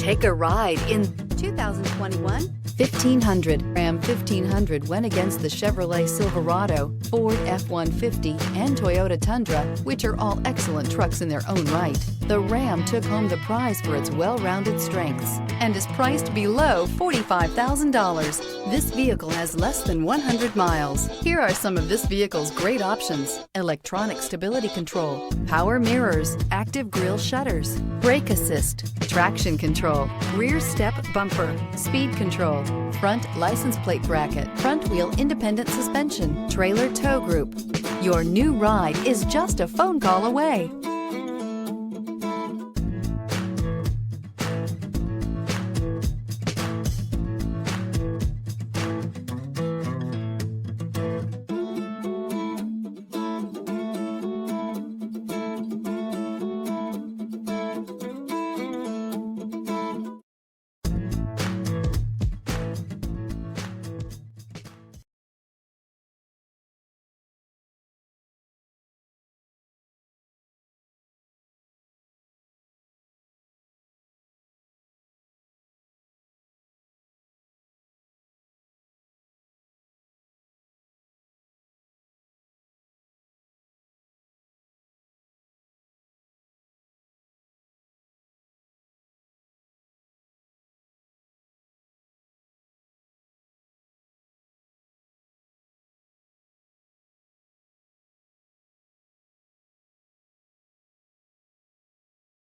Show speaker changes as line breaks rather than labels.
Take a ride in 2021 1500. Ram 1500 went against the Chevrolet Silverado, Ford F-150, and Toyota Tundra, which are all excellent trucks in their own right. The Ram took home the prize for its well-rounded strengths and is priced below $45,000. This vehicle has less than 100 miles. Here are some of this vehicle's great options: electronic stability control, power mirrors, active grille shutters, brake assist, traction control, rear step bumper, speed control, front license plate bracket, front wheel independent suspension, trailer tow group. Your new ride is just a phone call away.